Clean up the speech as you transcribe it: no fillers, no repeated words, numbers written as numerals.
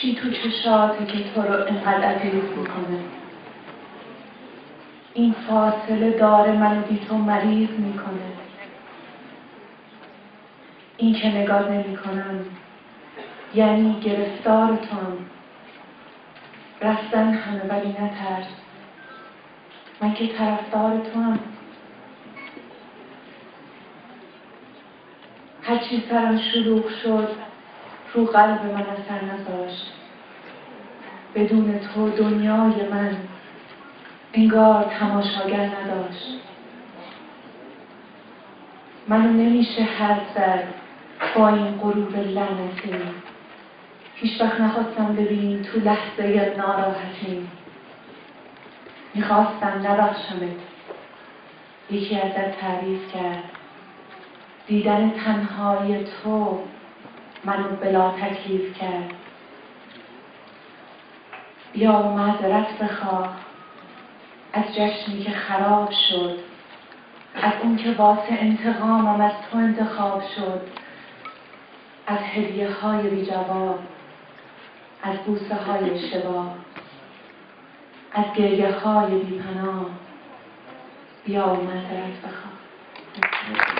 چی تو چشاته که تو رو اینقدر عزیز میکنه؟ این فاصله داره منو بی تو مریض میکنه. این که نگاه نمیکنم یعنی گرفتار توام. رفتن همه ولی نترس، من که طرفدار توام. هرچی سرم شلوغ شد رو قلب من اثر نذاشت. بدون تو دنیای من انگار تماشاگر نداشت. منو نمیشه حد زد با این غرور لعنتی. هیچ وقت نخواستم ببینی تو لحظه ناراحتی. میخواستم نبخشمت، یکی ازت تعریف کرد. دیدن تنهای تو منو بلا تکلیف کرد. بیا و معذرت بخواه از جشنی که خراب شد، از اون که واسه انتقامم از تو انتخاب شد، از هدیه های بی جواب، از بوسه های اشتباه، از گریه های بی پناه. بیا و معذرت بخواه.